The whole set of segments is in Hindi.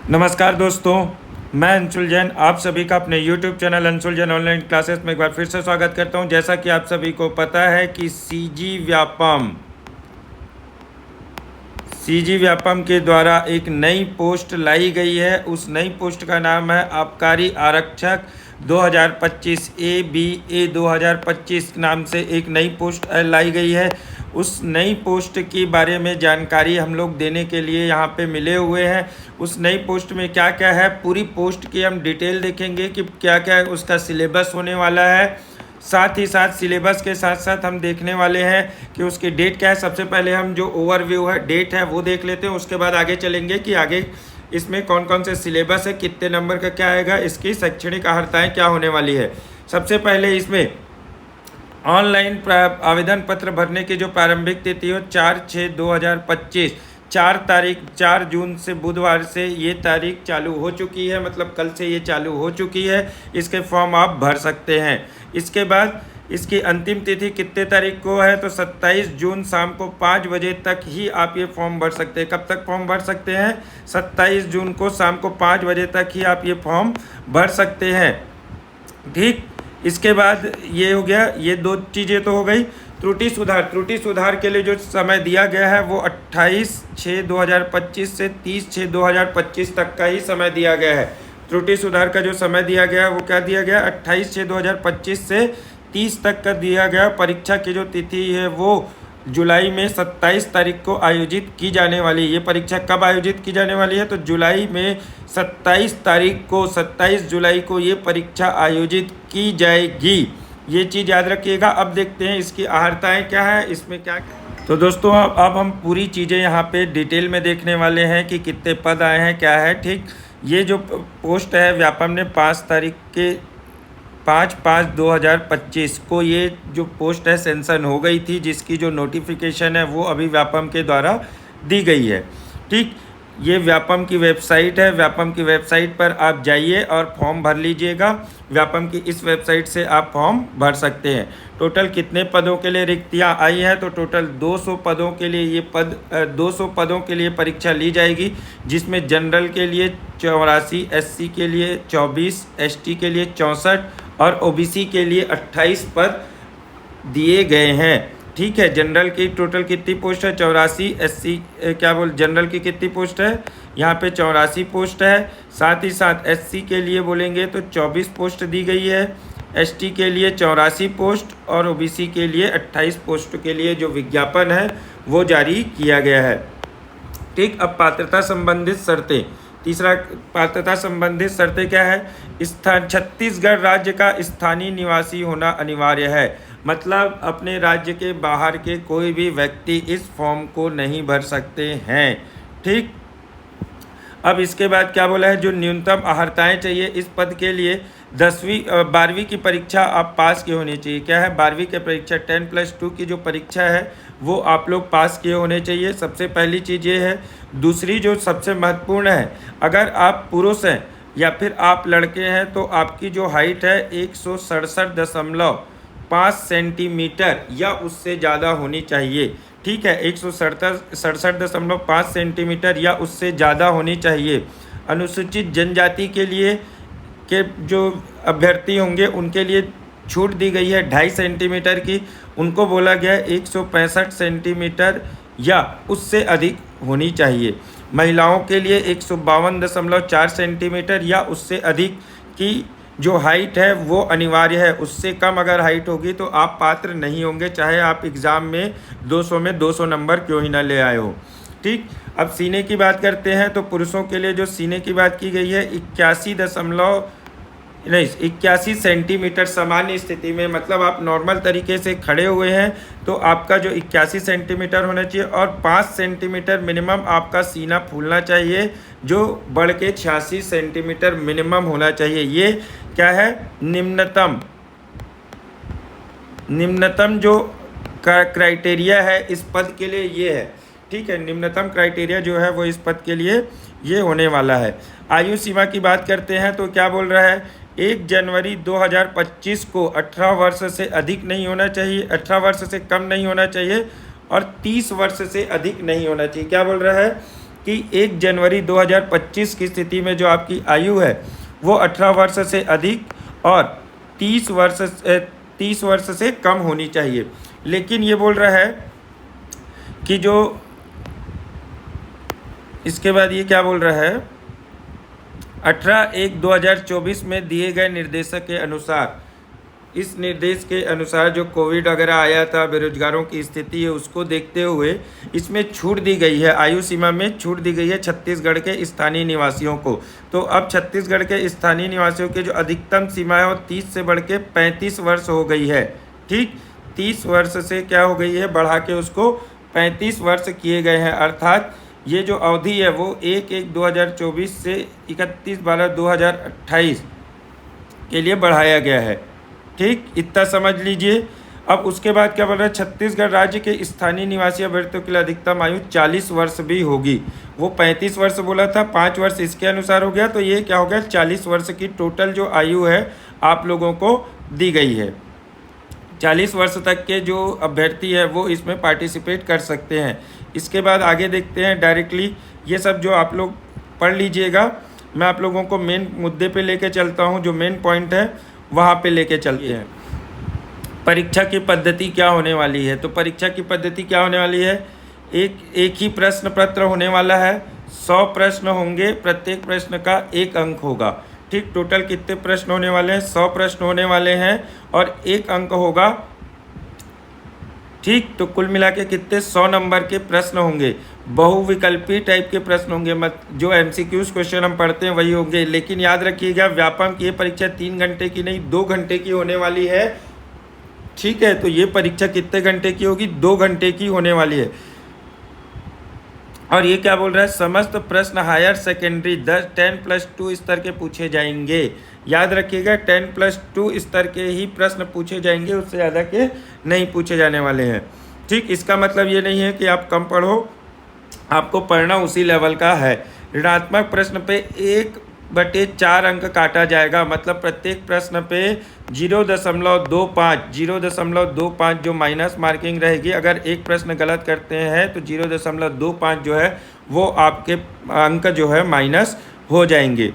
नमस्कार दोस्तों, मैं अंशुल जैन आप सभी का अपने YouTube channel Anshul Jain online classes में एक बार फिर से स्वागत करता हूं। जैसा कि आप सभी को पता है कि सीजी व्यापम के द्वारा एक नई पोस्ट लाई गई है। उस नई पोस्ट का नाम है आबकारी आरक्षक 2025 ABA 2025 नाम से एक नई पोस्ट लाई गई है। उस नई पोस्ट के बारे में जानकारी हम लोग देने के लिए यहाँ पे मिले हुए हैं। उस नई पोस्ट में क्या क्या है, पूरी पोस्ट की हम डिटेल देखेंगे कि क्या क्या उसका सिलेबस होने वाला है। साथ ही साथ सिलेबस के साथ साथ हम देखने वाले हैं कि उसकी डेट क्या है। सबसे पहले हम जो ओवरव्यू है, डेट है, वो देख लेते हैं। उसके बाद आगे चलेंगे कि आगे इसमें कौन कौन से सिलेबस है, कितने नंबर का क्या आएगा, इसकी शैक्षणिक अर्हताएँ क्या होने वाली है। सबसे पहले इसमें ऑनलाइन आवेदन पत्र भरने की जो प्रारंभिक तिथि हो 4/6/2025, 4 जून से बुधवार से ये तारीख चालू हो चुकी है, मतलब कल से ये चालू हो चुकी है। इसके फॉर्म आप भर सकते हैं। इसके बाद इसकी अंतिम तिथि कितने तारीख को है, तो 27 जून शाम को 5 बजे तक ही आप ये फॉर्म भर सकते हैं। कब तक फॉर्म भर सकते हैं? 27 जून को शाम को 5 बजे तक ही आप ये फॉर्म भर सकते हैं। ठीक, इसके बाद ये हो गया, ये दो चीज़ें तो हो गई। त्रुटि सुधार के लिए जो समय दिया गया है वो 28/6/2025 से 30/6/2025 तक का ही समय दिया गया है। त्रुटि सुधार का जो समय दिया गया है वो क्या दिया गया, 28/6/2025 से 30 तक का दिया गया। परीक्षा की जो तिथि है वो जुलाई में 27 तारीख को आयोजित की जाने वाली है। ये परीक्षा कब आयोजित की जाने वाली है, तो जुलाई में 27 जुलाई को ये परीक्षा आयोजित की जाएगी। ये चीज़ याद रखिएगा। अब देखते हैं इसकी अर्हताएँ क्या है, इसमें क्या। तो दोस्तों अब हम पूरी चीज़ें यहाँ पे डिटेल में देखने वाले हैं कि कितने पद आए हैं, क्या है। ठीक, ये जो पोस्ट है व्यापम ने 5/5/2025 को ये जो पोस्ट है सेंशन हो गई थी, जिसकी जो नोटिफिकेशन है वो अभी व्यापम के द्वारा दी गई है। ठीक, ये व्यापम की वेबसाइट है। व्यापम की वेबसाइट पर आप जाइए और फॉर्म भर लीजिएगा। व्यापम की इस वेबसाइट से आप फॉर्म भर सकते हैं। टोटल कितने पदों के लिए रिक्तियाँ आई हैं, तो टोटल 200 पदों के लिए 200 पदों के लिए परीक्षा ली जाएगी, जिसमें जनरल के लिए 84, SC के लिए 24, ST के लिए 64 और OBC के लिए 28 पद दिए गए हैं। ठीक है, जनरल की टोटल कितनी पोस्ट है, 84। SC जनरल की कितनी पोस्ट है, यहाँ पे 84 पोस्ट है। साथ ही साथ SC के लिए बोलेंगे तो 24 पोस्ट दी गई है, ST के लिए 84 पोस्ट और OBC के लिए 28 पोस्ट के लिए जो विज्ञापन है वो जारी किया गया है। ठीक, अब पात्रता संबंधित शर्तें। तीसरा, पात्रता संबंधित शर्तें क्या है, छत्तीसगढ़ राज्य का स्थानीय निवासी होना अनिवार्य है। मतलब अपने राज्य के बाहर के कोई भी व्यक्ति इस फॉर्म को नहीं भर सकते हैं। ठीक, अब इसके बाद क्या बोला है, जो न्यूनतम अर्हताएँ चाहिए इस पद के लिए 12वीं की परीक्षा आप पास की होनी चाहिए। क्या है, 12वीं की परीक्षा 10+2 की जो परीक्षा है वो आप लोग पास किए होने चाहिए। सबसे पहली चीज़ ये है। दूसरी जो सबसे महत्वपूर्ण है, अगर आप पुरुष हैं या फिर आप लड़के हैं तो आपकी जो हाइट है 167.5 सेंटीमीटर या उससे ज़्यादा होनी चाहिए। ठीक है, 167.5 सेंटीमीटर या उससे ज़्यादा होनी चाहिए। अनुसूचित जनजाति के लिए के जो अभ्यर्थी होंगे उनके लिए छूट दी गई है 2.5 सेंटीमीटर की। उनको बोला गया है 165 सेंटीमीटर या उससे अधिक होनी चाहिए। महिलाओं के लिए 152.4 सेंटीमीटर या उससे अधिक की जो हाइट है वो अनिवार्य है। उससे कम अगर हाइट होगी तो आप पात्र नहीं होंगे, चाहे आप एग्ज़ाम में 200 में 200 नंबर क्यों ही ना ले आए हो। ठीक, अब सीने की बात करते हैं तो पुरुषों के लिए जो सीने की बात की गई है 81 सेंटीमीटर सामान्य स्थिति में, मतलब आप नॉर्मल तरीके से खड़े हुए हैं तो आपका जो 81 सेंटीमीटर होना चाहिए और 5 सेंटीमीटर मिनिमम आपका सीना फूलना चाहिए, जो बढ़ के 86 सेंटीमीटर मिनिमम होना चाहिए। ये क्या है, निम्नतम जो क्राइटेरिया है इस पद के लिए ये है। ठीक है, निम्नतम क्राइटेरिया जो है वो इस पद के लिए ये होने वाला है। आयु सीमा की बात करते हैं तो क्या बोल रहा है, 1 जनवरी 2025 को 18 वर्ष से अधिक नहीं होना चाहिए, 18 वर्ष से कम नहीं होना चाहिए और 30 वर्ष से अधिक नहीं होना चाहिए। क्या बोल रहा है, कि 1 जनवरी 2025 की स्थिति में जो आपकी आयु है वो 18 वर्ष से अधिक और 30 वर्ष से कम होनी चाहिए। लेकिन ये बोल रहा है कि जो इसके बाद ये क्या बोल रहा है, 18/1/2024 में दिए गए निर्देशक के अनुसार, इस निर्देश के अनुसार जो कोविड वगैरह आया था, बेरोजगारों की स्थिति है, उसको देखते हुए इसमें छूट दी गई है, आयु सीमा में छूट दी गई है छत्तीसगढ़ के स्थानीय निवासियों को। तो अब छत्तीसगढ़ के स्थानीय निवासियों की जो अधिकतम सीमा है वो 30 से बढ़ के 35 वर्ष हो गई है। ठीक, 30 वर्ष से क्या हो गई है, बढ़ा के उसको 35 वर्ष किए गए हैं। अर्थात ये जो अवधि है वो 1/1/2024 से 31/12/2028 के लिए बढ़ाया गया है। ठीक, इतना समझ लीजिए। अब उसके बाद क्या बोल रहा है, छत्तीसगढ़ राज्य के स्थानीय निवासी अभ्यर्थियों के लिए अधिकतम आयु 40 वर्ष भी होगी। वो 35 वर्ष बोला था, 5 वर्ष इसके अनुसार हो गया, तो ये क्या हो गया, 40 वर्ष की टोटल जो आयु है आप लोगों को दी गई है। 40 वर्ष तक के जो अभ्यर्थी है वो इसमें पार्टिसिपेट कर सकते हैं। इसके बाद आगे देखते हैं डायरेक्टली, ये सब जो आप लोग पढ़ लीजिएगा, मैं आप लोगों को मेन मुद्दे पे लेके चलता हूँ, जो मेन पॉइंट है वहाँ पे लेके चलते हैं। परीक्षा की पद्धति क्या होने वाली है, तो परीक्षा की पद्धति क्या होने वाली है, एक ही प्रश्न पत्र होने वाला है, 100 प्रश्न होंगे, प्रत्येक प्रश्न का 1 अंक होगा। ठीक, टोटल कितने प्रश्न होने वाले हैं, 100 प्रश्न होने वाले हैं और 1 अंक होगा। ठीक, तो कुल मिला के कितने, 100 नंबर के प्रश्न होंगे। बहुविकल्पी टाइप के प्रश्न होंगे, जो MCQs क्वेश्चन हम पढ़ते हैं वही होंगे। लेकिन याद रखिएगा, व्यापम की ये परीक्षा 3 घंटे की नहीं 2 घंटे की होने वाली है। ठीक है, तो ये परीक्षा कितने घंटे की होगी, 2 घंटे की होने वाली है। और ये क्या बोल रहा है, समस्त प्रश्न हायर सेकेंडरी 10+ 2 स्तर के पूछे जाएंगे। याद रखिएगा, 10+2 स्तर के ही प्रश्न पूछे जाएंगे, उससे ज़्यादा के नहीं पूछे जाने वाले हैं। ठीक, इसका मतलब ये नहीं है कि आप कम पढ़ो, आपको पढ़ना उसी लेवल का है। ऋणात्मक प्रश्न पे 1/4 अंक काटा जाएगा, मतलब प्रत्येक प्रश्न पे 0.25 जो माइनस मार्किंग रहेगी। अगर एक प्रश्न गलत करते हैं तो 0.25 जो है वो आपके अंक जो है माइनस हो जाएंगे।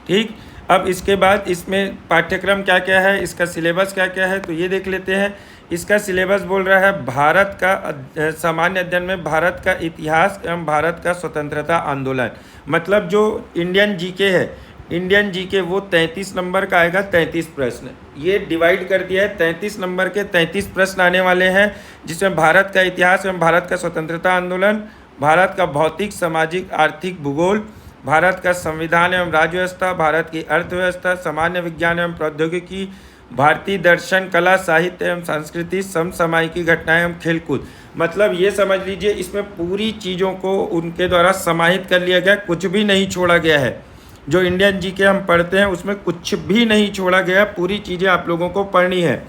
ठीक, अब इसके बाद इसमें पाठ्यक्रम क्या क्या है, इसका सिलेबस क्या क्या है, तो ये देख लेते हैं। इसका सिलेबस बोल रहा है भारत का सामान्य अध्ययन में भारत का इतिहास एवं भारत का स्वतंत्रता आंदोलन, मतलब जो इंडियन जीके है, इंडियन जीके वो 33 नंबर का आएगा, 33 प्रश्न। ये डिवाइड कर दिया है, 33 नंबर के 33 प्रश्न आने वाले हैं, जिसमें भारत का इतिहास एवं भारत का स्वतंत्रता आंदोलन, भारत का भौतिक सामाजिक आर्थिक भूगोल, भारत का संविधान एवं राज्य व्यवस्था, भारत की अर्थव्यवस्था, सामान्य विज्ञान एवं प्रौद्योगिकी, भारतीय दर्शन, कला, साहित्य एवं संस्कृति, समसामयिकी घटनाएं एवं खेलकूद। मतलब ये समझ लीजिए, इसमें पूरी चीज़ों को उनके द्वारा समाहित कर लिया गया, कुछ भी नहीं छोड़ा गया है। जो इंडियन जीके हम पढ़ते हैं उसमें कुछ भी नहीं छोड़ा गया, पूरी चीज़ें आप लोगों को पढ़नी है।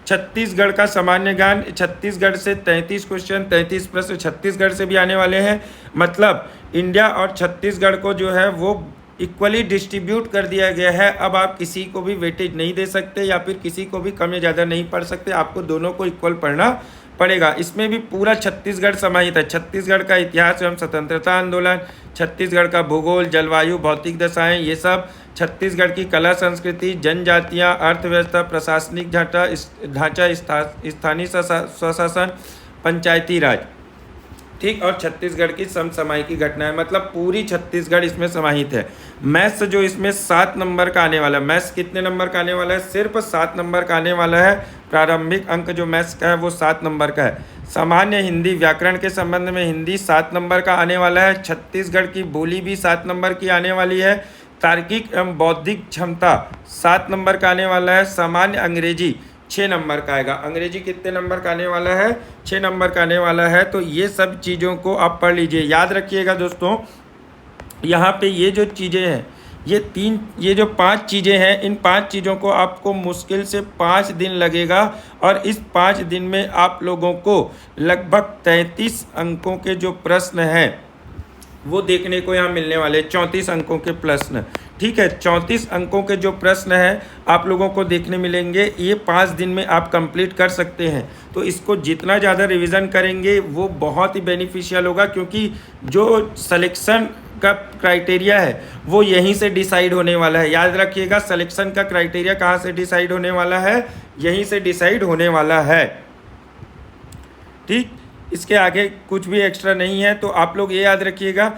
छत्तीसगढ़ का सामान्य ज्ञान, छत्तीसगढ़ से 33 क्वेश्चन, 33 प्रश्न छत्तीसगढ़ से भी आने वाले हैं। मतलब इंडिया और छत्तीसगढ़ को जो है वो इक्वली डिस्ट्रीब्यूट कर दिया गया है। अब आप किसी को भी वेटेज नहीं दे सकते या फिर किसी को भी कम या ज़्यादा नहीं पढ़ सकते, आपको दोनों को इक्वल पढ़ना पड़ेगा। इसमें भी पूरा छत्तीसगढ़ समाहित है, छत्तीसगढ़ का इतिहास एवं स्वतंत्रता आंदोलन, छत्तीसगढ़ का भूगोल, जलवायु, भौतिक दशाएं, ये सब, छत्तीसगढ़ की कला संस्कृति, जनजातियां, अर्थव्यवस्था, प्रशासनिक ढांचा, स्थानीय स्वशासन, पंचायती राज। ठीक, और छत्तीसगढ़ की समसामयिकी घटनाएं, मतलब पूरी छत्तीसगढ़ इसमें समाहित है। मैथ्स जो इसमें 7 नंबर का आने वाला है, मैथ्स कितने नंबर का आने वाला है, सिर्फ 7 नंबर का आने वाला है। प्रारंभिक अंक जो मैथ्स का है वो 7 नंबर का है। सामान्य हिंदी, व्याकरण के संबंध में हिंदी 7 नंबर का आने वाला है। छत्तीसगढ़ की बोली भी 7 नंबर की आने वाली है। तार्किक एवं बौद्धिक क्षमता 7 नंबर का आने वाला है। सामान्य अंग्रेजी 6 नंबर का आएगा। अंग्रेजी कितने नंबर का आने वाला है, 6 नंबर का आने वाला है। तो ये सब चीज़ों को आप पढ़ लीजिए। याद रखिएगा दोस्तों, यहाँ पे ये जो चीज़ें हैं, ये जो 5 चीज़ें हैं, इन 5 चीज़ों को आपको मुश्किल से 5 दिन लगेगा और इस 5 दिन में आप लोगों को लगभग 33 अंकों के जो प्रश्न हैं वो देखने को यहाँ मिलने वाले, 34 अंकों के प्रश्न। ठीक है। 34 अंकों के जो प्रश्न हैं आप लोगों को देखने मिलेंगे, ये 5 दिन में आप कंप्लीट कर सकते हैं। तो इसको जितना ज़्यादा रिवीजन करेंगे वो बहुत ही बेनिफिशियल होगा, क्योंकि जो सिलेक्शन का क्राइटेरिया है वो यहीं से डिसाइड होने वाला है। याद रखिएगा, सिलेक्शन का क्राइटेरिया कहाँ से डिसाइड होने वाला है, यहीं से डिसाइड होने वाला है। ठीक, इसके आगे कुछ भी एक्स्ट्रा नहीं है। तो आप लोग ये याद रखिएगा,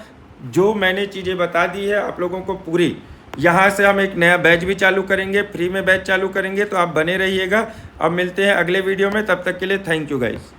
जो मैंने चीज़ें बता दी है आप लोगों को पूरी, यहाँ से हम एक नया बैच भी चालू करेंगे, फ्री में बैच चालू करेंगे, तो आप बने रहिएगा। अब मिलते हैं अगले वीडियो में, तब तक के लिए थैंक यू गाइस।